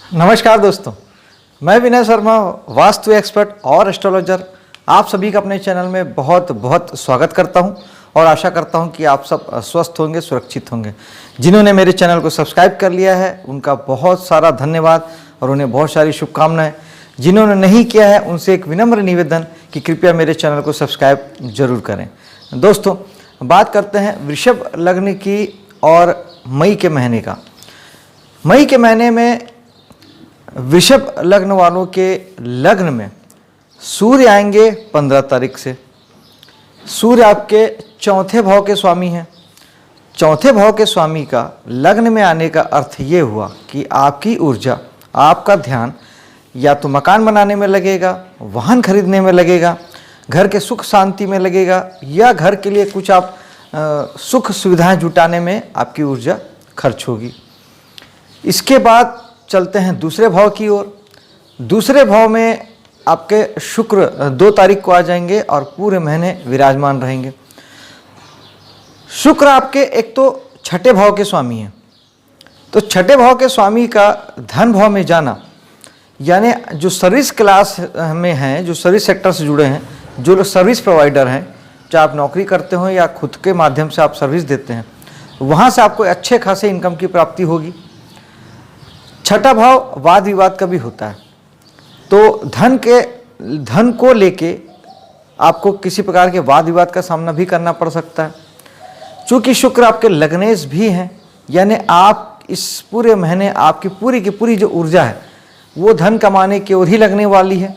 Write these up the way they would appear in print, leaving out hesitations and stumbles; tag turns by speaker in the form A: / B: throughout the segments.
A: नमस्कार दोस्तों, मैं विनय शर्मा, वास्तु एक्सपर्ट और एस्ट्रोलॉजर, आप सभी का अपने चैनल में बहुत बहुत स्वागत करता हूं और आशा करता हूं कि आप सब स्वस्थ होंगे, सुरक्षित होंगे। जिन्होंने मेरे चैनल को सब्सक्राइब कर लिया है उनका बहुत सारा धन्यवाद और उन्हें बहुत सारी शुभकामनाएं। जिन्होंने नहीं किया है उनसे एक विनम्र निवेदन कि कृपया मेरे चैनल को सब्सक्राइब जरूर करें। दोस्तों, बात करते हैं वृषभ लग्न की और मई के महीने का। मई के महीने में वृषभ लग्न वालों के लग्न में सूर्य आएंगे 15 तारीख से। सूर्य आपके चौथे भाव के स्वामी हैं। चौथे भाव के स्वामी का लग्न में आने का अर्थ ये हुआ कि आपकी ऊर्जा, आपका ध्यान या तो मकान बनाने में लगेगा, वाहन खरीदने में लगेगा, घर के सुख शांति में लगेगा, या घर के लिए कुछ आप सुख सुविधाएं जुटाने में आपकी ऊर्जा खर्च होगी। इसके बाद चलते हैं दूसरे भाव की ओर। दूसरे भाव में आपके शुक्र 2 तारीख को आ जाएंगे और पूरे महीने विराजमान रहेंगे। शुक्र आपके एक तो छठे भाव के स्वामी हैं, तो छठे भाव के स्वामी का धन भाव में जाना, यानी जो सर्विस क्लास में हैं, जो सर्विस सेक्टर से जुड़े हैं, जो लोग सर्विस प्रोवाइडर हैं, चाहे आप नौकरी करते हो या खुद के माध्यम से आप सर्विस देते हैं, वहाँ से आपको अच्छे खासे इनकम की प्राप्ति होगी। छठा भाव वाद विवाद का भी होता है, तो धन को लेके आपको किसी प्रकार के वाद विवाद का सामना भी करना पड़ सकता है। चूँकि शुक्र आपके लग्नेश भी हैं, यानी आप इस पूरे महीने आपकी पूरी की पूरी जो ऊर्जा है वो धन कमाने की ओर ही लगने वाली है।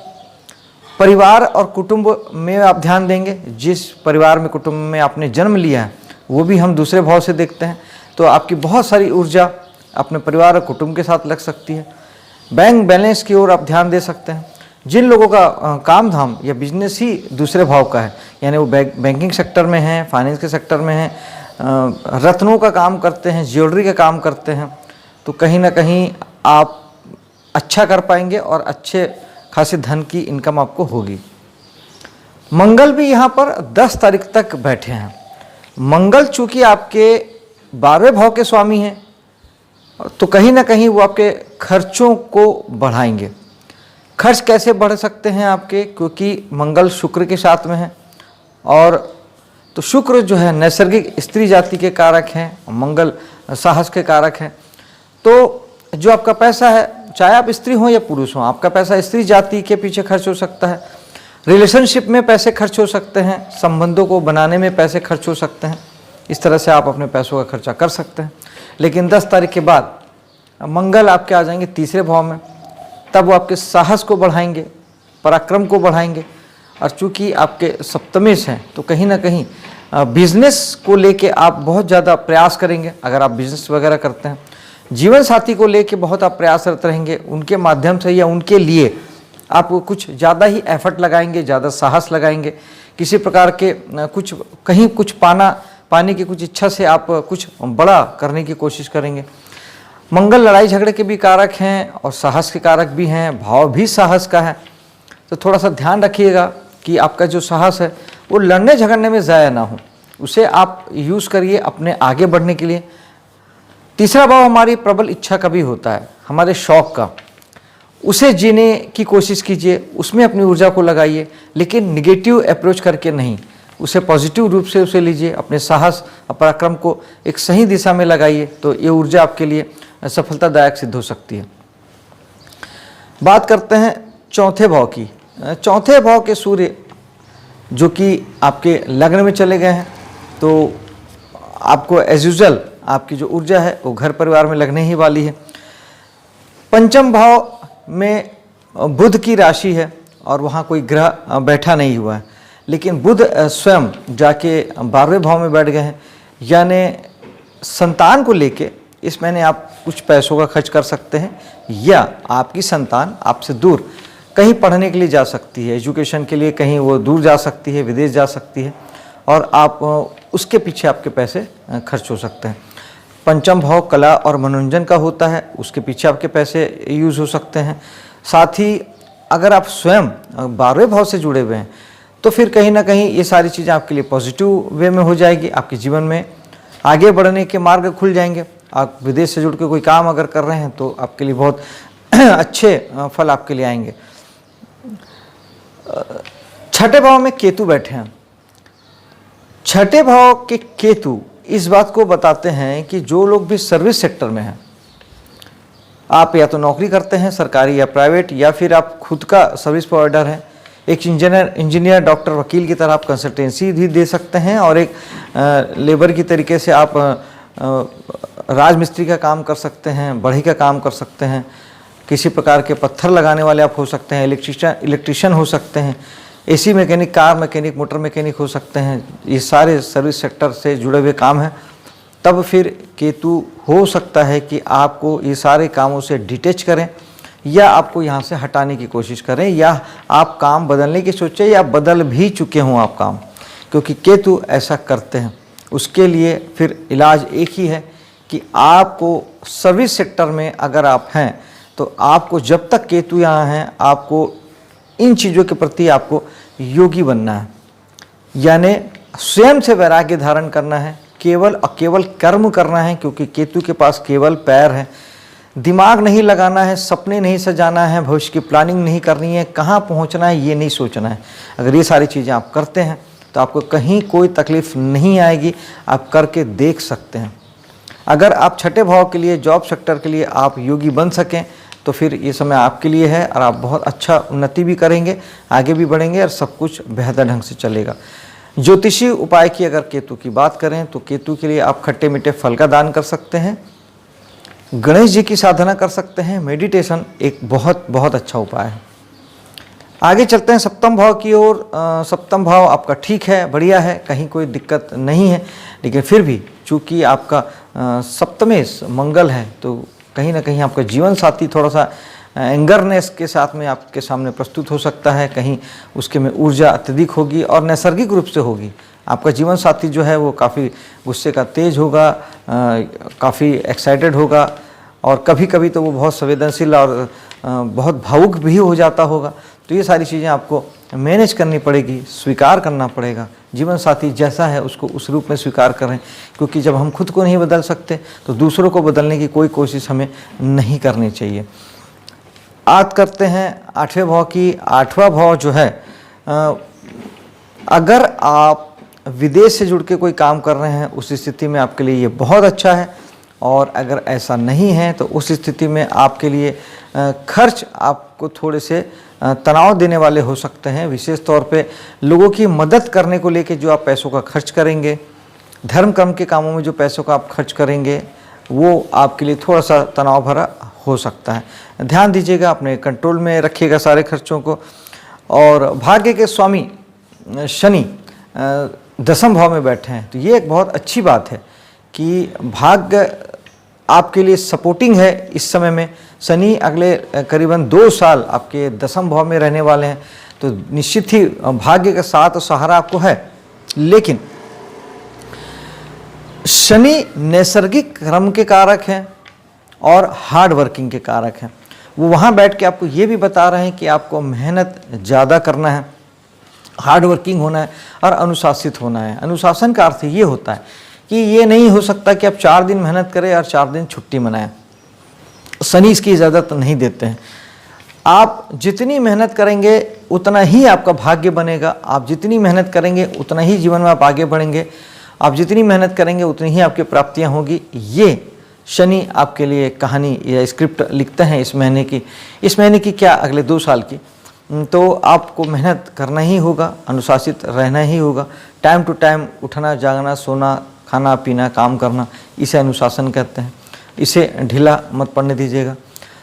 A: परिवार और कुटुंब में आप ध्यान देंगे। जिस परिवार में, कुटुंब में आपने जन्म लिया है वो भी हम दूसरे भाव से देखते हैं, तो आपकी बहुत सारी ऊर्जा अपने परिवार और कुटुंब के साथ लग सकती है। बैंक बैलेंस की ओर आप ध्यान दे सकते हैं। जिन लोगों का काम धाम या बिजनेस ही दूसरे भाव का है, यानी वो बैंकिंग सेक्टर में हैं, फाइनेंस के सेक्टर में हैं, रत्नों का काम करते हैं, ज्वेलरी का काम करते हैं, तो कहीं ना कहीं आप अच्छा कर पाएंगे और अच्छे खासे धन की इनकम आपको होगी। मंगल भी यहाँ पर 10 तारीख तक बैठे हैं। मंगल चूँकि आपके 12वें भाव के स्वामी हैं, तो कहीं ना कहीं वो आपके खर्चों को बढ़ाएंगे। खर्च कैसे बढ़ सकते हैं आपके, क्योंकि मंगल शुक्र के साथ में है, और तो शुक्र जो है नैसर्गिक स्त्री जाति के कारक हैं, मंगल साहस के कारक हैं। तो जो आपका पैसा है, चाहे आप स्त्री हो या पुरुष हो, आपका पैसा स्त्री जाति के पीछे खर्च हो सकता है, रिलेशनशिप में पैसे खर्च हो सकते हैं, संबंधों को बनाने में पैसे खर्च हो सकते हैं। इस तरह से आप अपने पैसों का खर्चा कर सकते हैं। लेकिन 10 तारीख के बाद मंगल आपके आ जाएंगे तीसरे भाव में, तब वो आपके साहस को बढ़ाएंगे, पराक्रम को बढ़ाएंगे। और चूँकि आपके सप्तमेश हैं, तो कहीं ना कहीं बिजनेस को लेके आप बहुत ज़्यादा प्रयास करेंगे। अगर आप बिजनेस वगैरह करते हैं, जीवन साथी को लेके बहुत आप प्रयासरत रहेंगे, उनके माध्यम से या उनके लिए आप कुछ ज़्यादा ही एफर्ट लगाएंगे, ज़्यादा साहस लगाएंगे। किसी प्रकार के कुछ पाने की कुछ इच्छा से आप कुछ बड़ा करने की कोशिश करेंगे। मंगल लड़ाई झगड़े के भी कारक हैं और साहस के कारक भी हैं, भाव भी साहस का है, तो थोड़ा सा ध्यान रखिएगा कि आपका जो साहस है वो लड़ने झगड़ने में ज़ाया ना हो, उसे आप यूज़ करिए अपने आगे बढ़ने के लिए। तीसरा भाव हमारी प्रबल इच्छा का भी होता है, हमारे शौक़ का, उसे जीने की कोशिश कीजिए, उसमें अपनी ऊर्जा को लगाइए, लेकिन निगेटिव अप्रोच करके नहीं, उसे पॉजिटिव रूप से उसे लीजिए, अपने साहस और पराक्रम को एक सही दिशा में लगाइए, तो ये ऊर्जा आपके लिए सफलतादायक सिद्ध हो सकती है। बात करते हैं चौथे भाव की। चौथे भाव के सूर्य जो कि आपके लग्न में चले गए हैं, तो आपको एज यूजुअल आपकी जो ऊर्जा है वो घर परिवार में लगने ही वाली है। पंचम भाव में बुध की राशि है और वहाँ कोई ग्रह बैठा नहीं हुआ है, लेकिन बुध स्वयं जाके 12वें भाव में बैठ गए हैं, यानी संतान को लेके इस महीने आप कुछ पैसों का खर्च कर सकते हैं, या आपकी संतान आपसे दूर कहीं पढ़ने के लिए जा सकती है, एजुकेशन के लिए कहीं वो दूर जा सकती है, विदेश जा सकती है, और आप उसके पीछे आपके पैसे खर्च हो सकते हैं। पंचम भाव कला और मनोरंजन का होता है, उसके पीछे आपके पैसे यूज़ हो सकते हैं। साथ ही अगर आप स्वयं 12वें भाव से जुड़े हुए हैं, तो फिर कहीं ना कहीं ये सारी चीज़ें आपके लिए पॉजिटिव वे में हो जाएगी, आपके जीवन में आगे बढ़ने के मार्ग खुल जाएंगे। आप विदेश से जुड़ के कोई काम अगर कर रहे हैं तो आपके लिए बहुत अच्छे फल आपके लिए आएंगे। छठे भाव में केतु बैठे हैं। छठे भाव के केतु इस बात को बताते हैं कि जो लोग भी सर्विस सेक्टर में हैं, आप या तो नौकरी करते हैं सरकारी या प्राइवेट, या फिर आप खुद का सर्विस प्रोवाइडर हैं, एक इंजीनियर, डॉक्टर, वकील की तरह आप कंसल्टेंसी भी दे सकते हैं, और एक लेबर की तरीके से आप राजमिस्त्री का काम कर सकते हैं, बढ़ई का काम कर सकते हैं, किसी प्रकार के पत्थर लगाने वाले आप हो सकते हैं, इलेक्ट्रीशियन हो सकते हैं, AC mechanic, car mechanic, motor mechanic हो सकते हैं। ये सारे सर्विस सेक्टर से जुड़े हुए काम हैं। तब फिर केतु हो सकता है कि आपको ये सारे कामों से डिटैच करें, या आपको यहाँ से हटाने की कोशिश करें, या आप काम बदलने की सोचें, या बदल भी चुके हों आप काम, क्योंकि केतु ऐसा करते हैं। उसके लिए फिर इलाज एक ही है कि आपको सर्विस सेक्टर में अगर आप हैं तो आपको, जब तक केतु यहाँ हैं, आपको इन चीज़ों के प्रति आपको योगी बनना है, यानी स्वयं से वैराग्य धारण करना है, केवल और केवल कर्म करना है, क्योंकि केतु के पास केवल पैर है। दिमाग नहीं लगाना है, सपने नहीं सजाना है, भविष्य की प्लानिंग नहीं करनी है, कहाँ पहुँचना है ये नहीं सोचना है। अगर ये सारी चीज़ें आप करते हैं तो आपको कहीं कोई तकलीफ़ नहीं आएगी, आप करके देख सकते हैं। अगर आप छठे भाव के लिए, जॉब सेक्टर के लिए आप योगी बन सकें तो फिर ये समय आपके लिए है, और आप बहुत अच्छा उन्नति भी करेंगे, आगे भी बढ़ेंगे, और सब कुछ बेहतर ढंग से चलेगा। ज्योतिषी उपाय की अगर केतु की बात करें तो केतु के लिए आप खट्टे मीठे फल का दान कर सकते हैं, गणेश जी की साधना कर सकते हैं, मेडिटेशन एक बहुत बहुत अच्छा उपाय है। आगे चलते हैं सप्तम भाव की ओर। सप्तम भाव आपका ठीक है, बढ़िया है, कहीं कोई दिक्कत नहीं है, लेकिन फिर भी चूँकि आपका सप्तमेश मंगल है तो कहीं ना कहीं आपका जीवन साथी थोड़ा सा एंगरनेस के साथ में आपके सामने प्रस्तुत हो सकता है, कहीं उसके में ऊर्जा अत्यधिक होगी और नैसर्गिक रूप से होगी। आपका जीवन साथी जो है वो काफ़ी गुस्से का तेज होगा, काफ़ी एक्साइटेड होगा, और कभी कभी तो वो बहुत संवेदनशील और बहुत भावुक भी हो जाता होगा। तो ये सारी चीज़ें आपको मैनेज करनी पड़ेगी, स्वीकार करना पड़ेगा। जीवन साथी जैसा है उसको उस रूप में स्वीकार करें, क्योंकि जब हम खुद को नहीं बदल सकते तो दूसरों को बदलने की कोई कोशिश हमें नहीं करनी चाहिए। बात करते हैं आठवें भाव की। आठवां भाव जो है, अगर आप विदेश से जुड़ के कोई काम कर रहे हैं उस स्थिति में आपके लिए ये बहुत अच्छा है, और अगर ऐसा नहीं है तो उस स्थिति में आपके लिए खर्च आपको थोड़े से तनाव देने वाले हो सकते हैं। विशेष तौर पे लोगों की मदद करने को लेके जो आप पैसों का खर्च करेंगे, धर्म कर्म के कामों में जो पैसों का आप खर्च करेंगे, वो आपके लिए थोड़ा सा तनाव भरा हो सकता है। ध्यान दीजिएगा, अपने कंट्रोल में रखिएगा सारे खर्चों को। और भाग्य के स्वामी शनि दसम भाव में बैठे हैं, तो ये एक बहुत अच्छी बात है कि भाग्य आपके लिए सपोर्टिंग है इस समय में। शनि अगले करीबन 2 साल आपके दसम भाव में रहने वाले हैं, तो निश्चित ही भाग्य का साथ और सहारा आपको है। लेकिन शनि नैसर्गिक कर्म के कारक हैं और हार्ड वर्किंग के कारक हैं। वो वहाँ बैठ के आपको ये भी बता रहे हैं कि आपको मेहनत ज़्यादा करना है, हार्ड वर्किंग होना है और अनुशासित होना है। अनुशासन का अर्थ ये होता है कि ये नहीं हो सकता कि आप 4 दिन मेहनत करें और 4 दिन छुट्टी मनाएं। शनि इसकी इजाज़त नहीं देते हैं। आप जितनी मेहनत करेंगे उतना ही आपका भाग्य बनेगा, आप जितनी मेहनत करेंगे उतना ही जीवन में आप आगे बढ़ेंगे, आप जितनी मेहनत करेंगे उतनी ही आपकी प्राप्तियां होगी। ये शनि आपके लिए कहानी या स्क्रिप्ट लिखते हैं इस महीने की। इस महीने की क्या, अगले 2 साल की। तो आपको मेहनत करना ही होगा, अनुशासित रहना ही होगा। टाइम टू टाइम उठना, जागना, सोना, खाना पीना, काम करना, इसे अनुशासन कहते हैं। इसे ढीला मत पड़ने दीजिएगा।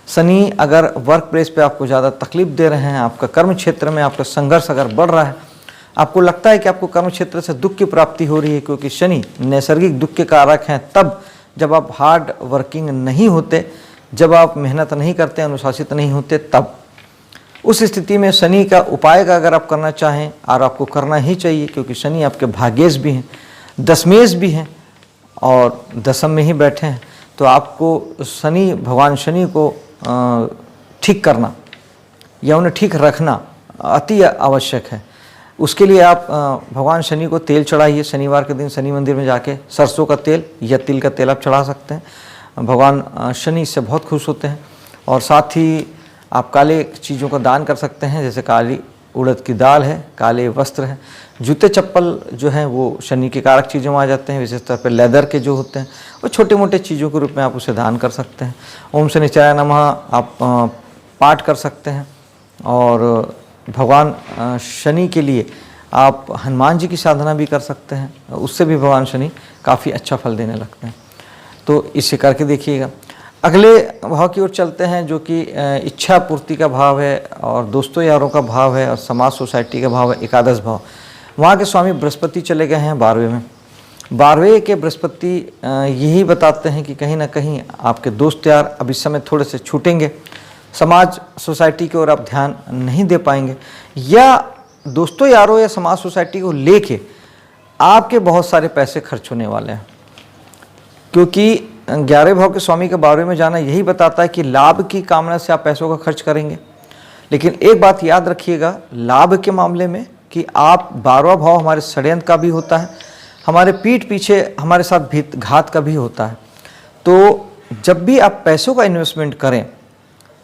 A: शनि अगर वर्क प्लेस पे आपको ज़्यादा तकलीफ दे रहे हैं, आपका कर्म क्षेत्र में आपका संघर्ष अगर बढ़ रहा है, आपको लगता है कि आपको कर्म क्षेत्र से दुख की प्राप्ति हो रही है, क्योंकि शनि नैसर्गिक दुख के कारक हैं, तब जब आप हार्ड वर्किंग नहीं होते, जब आप मेहनत नहीं करते, अनुशासित नहीं होते, तब उस स्थिति में शनि का उपाय का अगर आप करना चाहें, और आपको करना ही चाहिए, क्योंकि शनि आपके भाग्येश भी हैं, दशमेश भी हैं और दशम में ही बैठे हैं, तो आपको शनि, भगवान शनि को ठीक करना या उन्हें ठीक रखना अति आवश्यक है। उसके लिए आप भगवान शनि को तेल चढ़ाइए। शनिवार के दिन शनि मंदिर में जाके सरसों का तेल या तिल का तेल आप चढ़ा सकते हैं। भगवान शनि इससे बहुत खुश होते हैं। और साथ ही आप काले चीज़ों का दान कर सकते हैं, जैसे काली उड़द की दाल है, काले वस्त्र हैं। जूते चप्पल जो हैं वो शनि के कारक चीज़ों में आ जाते हैं, विशेष तौर पर लेदर के जो होते हैं वो छोटे मोटे चीज़ों के रूप में आप उसे दान कर सकते हैं। ओम शनिश्चराय नमः आप पाठ कर सकते हैं। और भगवान शनि के लिए आप हनुमान जी की साधना भी कर सकते हैं, उससे भी भगवान शनि काफ़ी अच्छा फल देने लगते हैं। तो इसे करके देखिएगा। अगले भाव की ओर चलते हैं, जो कि इच्छा पूर्ति का भाव है और दोस्तों यारों का भाव है और समाज सोसाइटी का भाव है, एकादश भाव। वहाँ के स्वामी बृहस्पति चले गए हैं 12वें में। 12वें के बृहस्पति यही बताते हैं कि कहीं ना कहीं आपके दोस्त यार अब इस समय थोड़े से छूटेंगे, समाज सोसाइटी की ओर आप ध्यान नहीं दे पाएंगे, या दोस्तों यारों या समाज सोसाइटी को लेके आपके बहुत सारे पैसे खर्च होने वाले हैं। क्योंकि 11वें भाव के स्वामी के 12वें में जाना यही बताता है कि लाभ की कामना से आप पैसों का खर्च करेंगे। लेकिन एक बात याद रखिएगा लाभ के मामले में कि आप 12वां भाव हमारे षड्यंत्र का भी होता है, हमारे पीठ पीछे हमारे साथ घात का भी होता है। तो जब भी आप पैसों का इन्वेस्टमेंट करें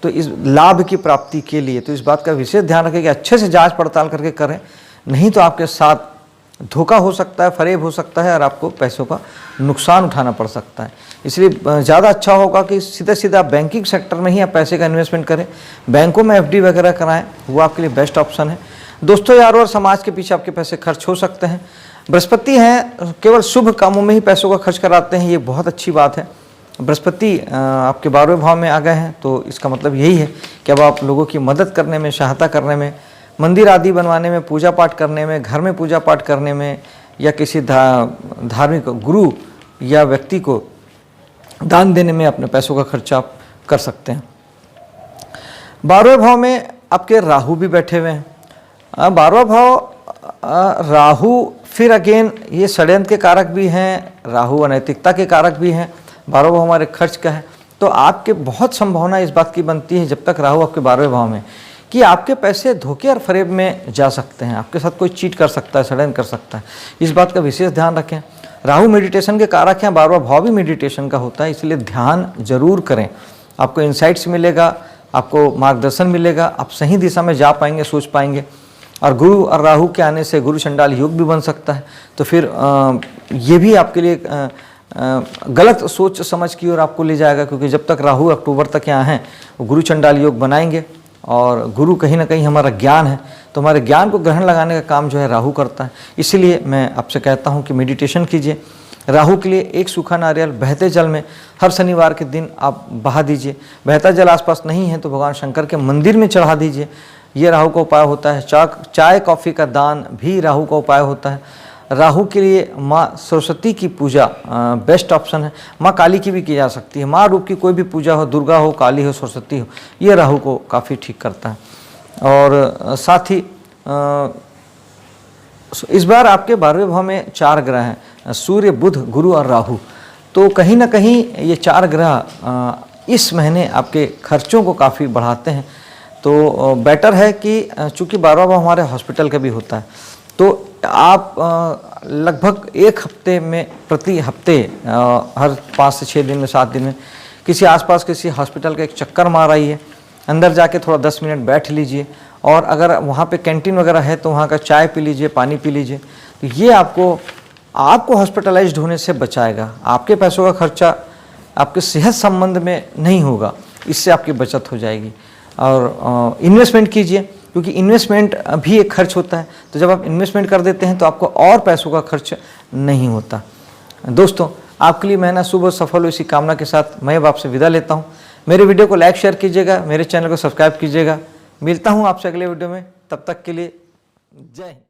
A: तो इस लाभ की प्राप्ति के लिए तो इस बात का विशेष ध्यान रखें कि अच्छे से जांच पड़ताल करके करें, नहीं तो आपके साथ धोखा हो सकता है, फरेब हो सकता है और आपको पैसों का नुकसान उठाना पड़ सकता है। इसलिए ज़्यादा अच्छा होगा कि सीधा सीधा बैंकिंग सेक्टर में ही आप पैसे का इन्वेस्टमेंट करें, बैंकों में एफडी वगैरह कराएं, वो आपके लिए बेस्ट ऑप्शन है। दोस्तों यारों और समाज के पीछे आपके पैसे खर्च हो सकते हैं। बृहस्पति हैं केवल शुभ कामों में ही पैसों का खर्च कराते हैं, ये बहुत अच्छी बात है। बृहस्पति आपके 12वें भाव में आ गए हैं तो इसका मतलब यही है कि अब आप लोगों की मदद करने में, सहायता करने में, मंदिर आदि बनवाने में, पूजा पाठ करने में, घर में पूजा पाठ करने में, या किसी धार्मिक गुरु या व्यक्ति को दान देने में अपने पैसों का खर्चा आप कर सकते हैं। 12वें भाव में आपके राहु भी बैठे हुए हैं। 12वां भाव राहु फिर अगेन ये षड्यंत्र के कारक भी हैं, राहु अनैतिकता के कारक भी हैं। 12वां भाव हमारे खर्च का है, तो आपके बहुत संभावना इस बात की बनती है जब तक राहु आपके 12वें भाव में कि आपके पैसे धोखे और फरेब में जा सकते हैं, आपके साथ कोई चीट कर सकता है, षड्यंत्र कर सकता है। इस बात का विशेष ध्यान रखें। राहु मेडिटेशन के कारक हैं, 12वां भाव भी मेडिटेशन का होता है, इसलिए ध्यान जरूर करें। आपको इंसाइट्स मिलेगा, आपको मार्गदर्शन मिलेगा, आप सही दिशा में जा पाएंगे, सोच पाएंगे। और गुरु और राहु के आने से गुरु चंडाल योग भी बन सकता है, तो फिर ये भी आपके लिए गलत सोच समझ की ओर आपको ले जाएगा, क्योंकि जब तक राहु अक्टूबर तक यहाँ हैं वो गुरु चंडाल योग बनाएंगे। और गुरु कहीं ना कहीं हमारा ज्ञान है, तो हमारे ज्ञान को ग्रहण लगाने का काम जो है राहु करता है। इसीलिए मैं आपसे कहता हूँ कि मेडिटेशन कीजिए। राहु के लिए एक सूखा नारियल बहते जल में हर शनिवार के दिन आप बहा दीजिए। बहता जल आसपास नहीं है तो भगवान शंकर के मंदिर में चढ़ा दीजिए, ये राहु का उपाय होता है। चाय कॉफ़ी का दान भी राहु का उपाय होता है। राहु के लिए माँ सरस्वती की पूजा बेस्ट ऑप्शन है। माँ काली की भी की जा सकती है, माँ रूप की कोई भी पूजा हो, दुर्गा हो, काली हो, सरस्वती हो, ये राहु को काफ़ी ठीक करता है। और साथ ही इस बार आपके 12वें भाव में 4 ग्रह हैं, सूर्य, बुध, गुरु और राहु। तो कहीं ना कहीं ये 4 ग्रह इस महीने आपके खर्चों को काफ़ी बढ़ाते हैं। तो बेटर है कि चूँकि 12वां भाव हमारे हॉस्पिटल का भी होता है, तो आप लगभग एक हफ्ते में, प्रति हफ्ते हर 5 से 6 दिन में, 7 दिन में किसी आसपास किसी हॉस्पिटल का एक चक्कर मार आइए, अंदर जाके थोड़ा 10 मिनट बैठ लीजिए। और अगर वहाँ पे कैंटीन वगैरह है तो वहाँ का चाय पी लीजिए, पानी पी लीजिए। तो ये आपको हॉस्पिटलाइज्ड होने से बचाएगा। आपके पैसों का खर्चा आपके सेहत संबंध में नहीं होगा, इससे आपकी बचत हो जाएगी। और इन्वेस्टमेंट कीजिए, क्योंकि इन्वेस्टमेंट भी एक खर्च होता है। तो जब आप इन्वेस्टमेंट कर देते हैं तो आपको और पैसों का खर्च नहीं होता। दोस्तों, आपके लिए मैं ना शुभ और सफल हो इसी कामना के साथ मैं अब आपसे विदा लेता हूं। मेरे वीडियो को लाइक शेयर कीजिएगा, मेरे चैनल को सब्सक्राइब कीजिएगा। मिलता हूं आपसे अगले वीडियो में, तब तक के लिए जय हिंद।